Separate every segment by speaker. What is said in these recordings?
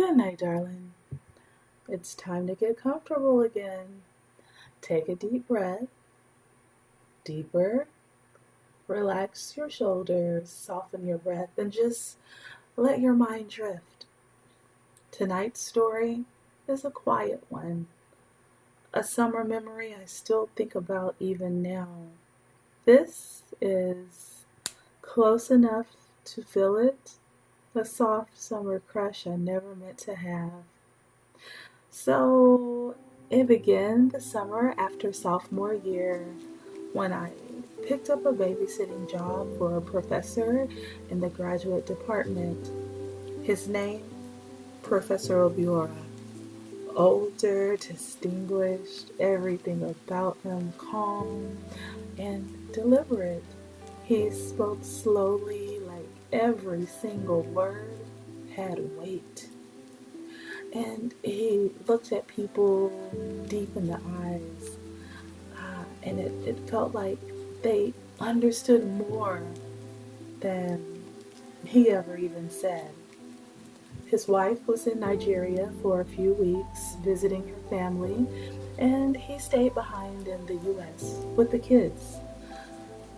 Speaker 1: Good night, darling. It's time to get comfortable again. Take a deep breath, deeper. Relax your shoulders, soften your breath, and just let your mind drift. Tonight's story is a quiet one, a summer memory I still think about even now. This is close enough to feel it, a soft summer crush I never meant to have. So it began the summer after sophomore year when I picked up a babysitting job for a professor in the graduate department. His name, Professor Obiora. Older, distinguished, everything about him calm and deliberate. He spoke slowly, like every single word had weight. And he looked at people deep in the eyes, and it felt like they understood more than he ever even said. His wife was in Nigeria for a few weeks visiting her family, and he stayed behind in the US with the kids.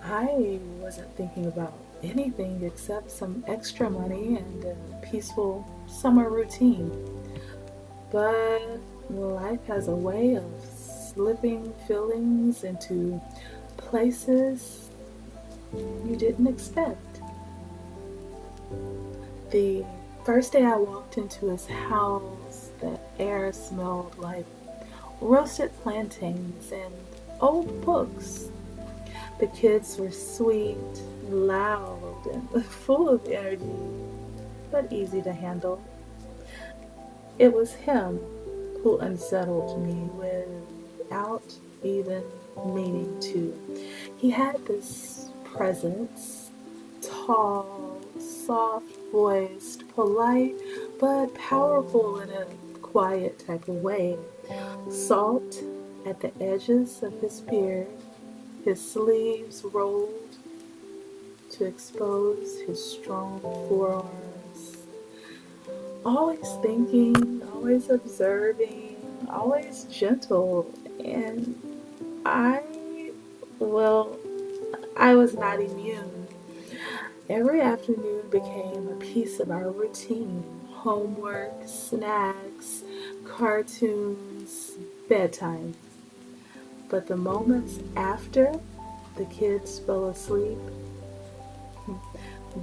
Speaker 1: I wasn't thinking about anything except some extra money and a peaceful summer routine. But life has a way of slipping feelings into places you didn't expect. The first day I walked into his house, the air smelled like roasted plantains and old books. The kids were sweet, loud, and full of energy, but easy to handle. It was him who unsettled me without even meaning to. He had this presence, tall, soft voiced, polite, but powerful in a quiet type of way. Salt at the edges of his beard, his sleeves rolled to expose his strong forearms. Always thinking, always observing, always gentle. And I, well, I was not immune. Every afternoon became a piece of our routine: homework, snacks, cartoons, bedtime. But the moments after the kids fell asleep,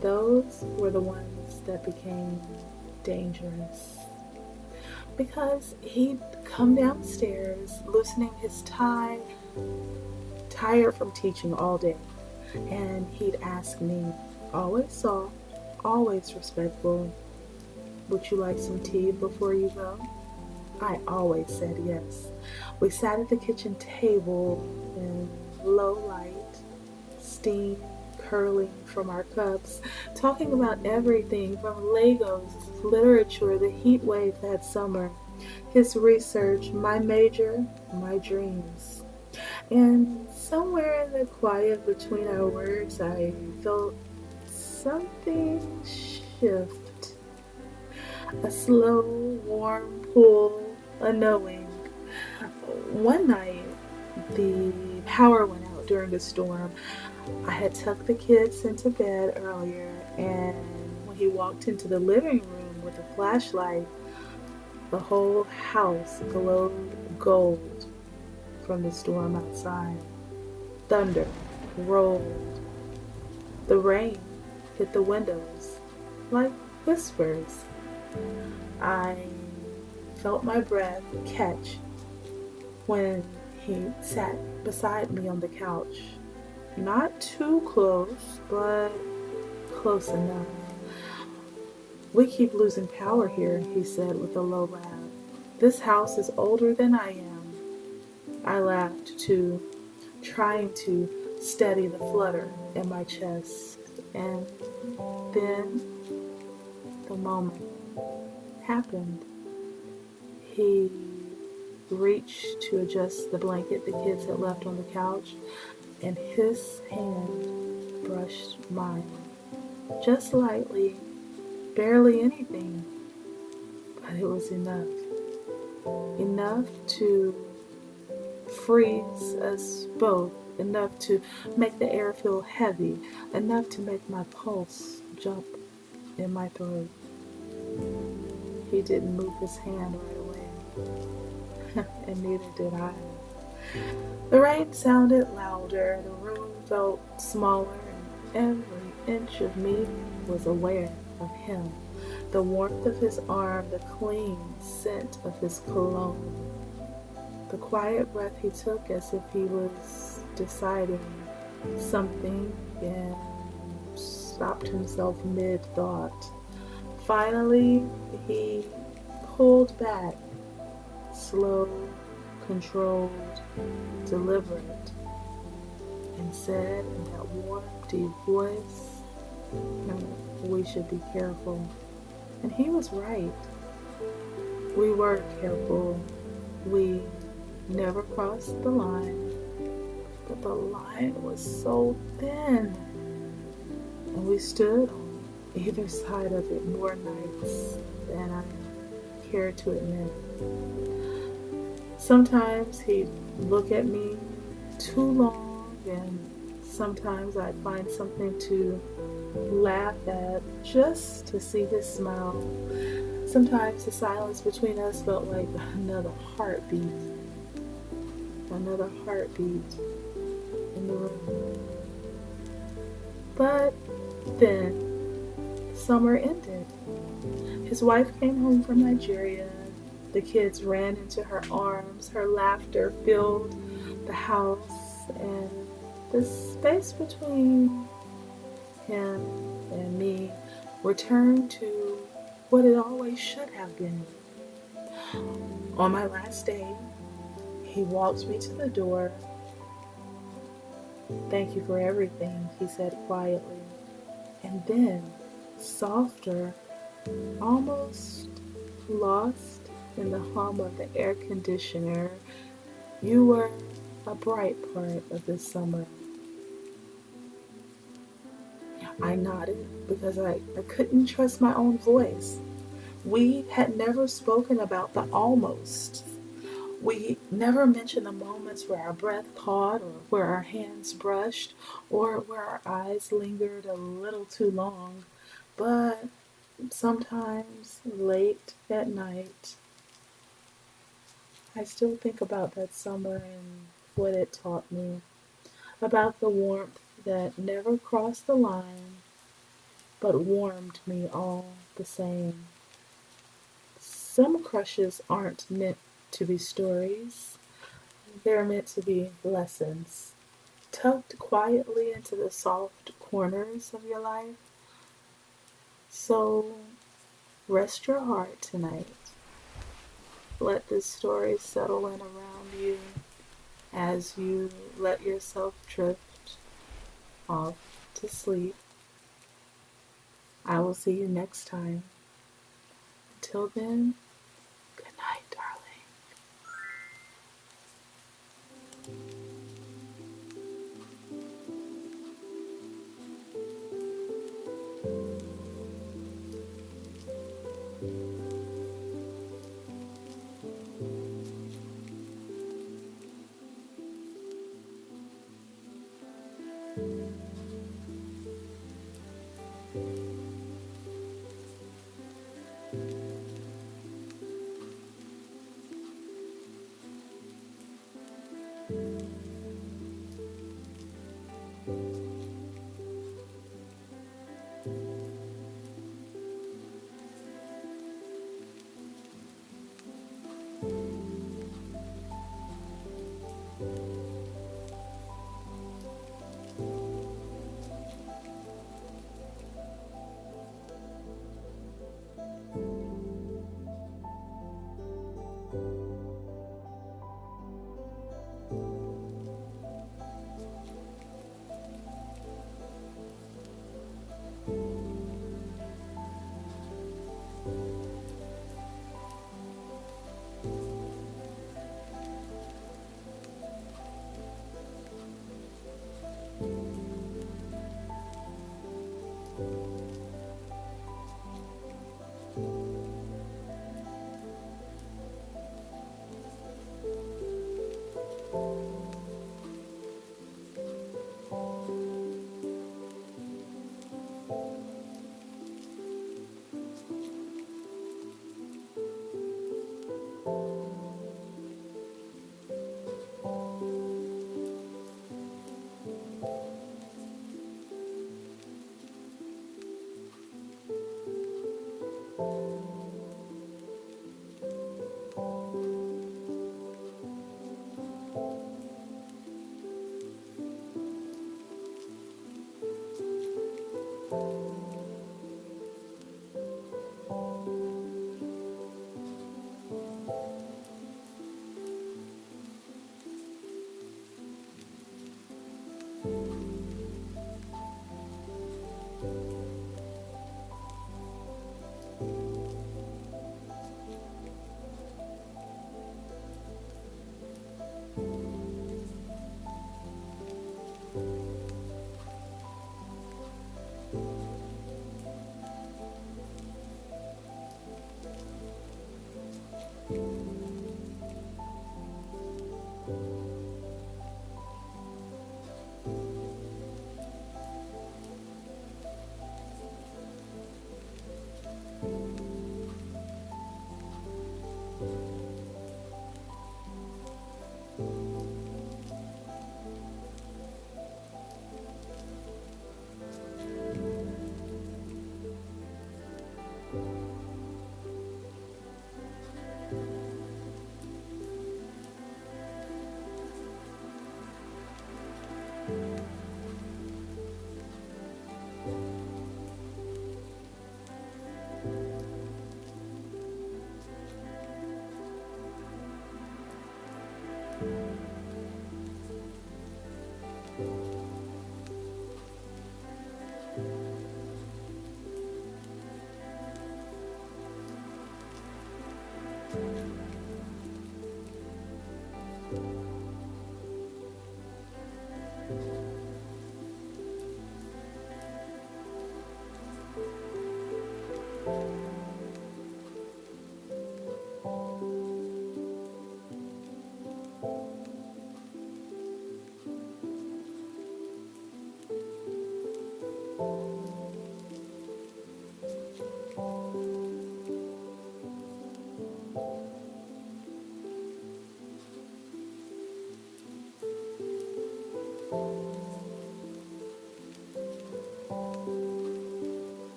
Speaker 1: those were the ones that became dangerous. Because he'd come downstairs loosening his tie, tired from teaching all day, and he'd ask me, always soft, always respectful, would you like some tea before you go? I always said yes. We sat at the kitchen table in low light, steam curling from our cups, talking about everything from Legos, literature, the heat wave that summer, his research, my major, my dreams. And somewhere in the quiet between our words, I felt something shift. A slow, warm pull, a knowing. One night, the power went out during a storm. I had tucked the kids into bed earlier, and when he walked into the living room with a flashlight, the whole house glowed gold from the storm outside. Thunder rolled. The rain hit the windows like whispers. I felt my breath catch when he sat beside me on the couch. Not too close, but close enough. We keep losing power here, he said with a low laugh. This house is older than I am. I laughed too, trying to steady the flutter in my chest. And then the moment happened. He reached to adjust the blanket the kids had left on the couch, and his hand brushed mine. Just lightly, barely anything, but it was enough. Enough to freeze us both, enough to make the air feel heavy, enough to make my pulse jump in my throat. He didn't move his hand right away, and neither did I. The rain sounded louder, the room felt smaller, and every inch of me was aware of him. The warmth of his arm, the clean scent of his cologne, the quiet breath he took as if he was deciding something and stopped himself mid-thought. Finally, he pulled back, slow, controlled, deliberate, and said in that warm, deep voice, "We should be careful." And he was right. We were careful. We never crossed the line, but the line was so thin, and we stood on either side of it more nights than I care to admit. Sometimes he'd look at me too long, and sometimes I'd find something to laugh at just to see his smile. Sometimes the silence between us felt like another heartbeat in the room. But then summer ended. His wife came home from Nigeria. The kids ran into her arms. Her laughter filled the house, and the space between him and me returned to what it always should have been. On my last day, he walked me to the door. "Thank you for everything," he said quietly. And then, softer, almost lost in the hum of the air conditioner, "You were a bright part of this summer." I nodded because I couldn't trust my own voice. We had never spoken about the almost. We never mentioned the moments where our breath caught, or where our hands brushed, or where our eyes lingered a little too long. But sometimes, late at night, I still think about that summer and what it taught me. About the warmth that never crossed the line, but warmed me all the same. Some crushes aren't meant to be stories. They're meant to be lessons, tucked quietly into the soft corners of your life. So rest your heart tonight. Let this story settle in around you as you let yourself drift off to sleep. I will see you next time. Until then, good night, darling.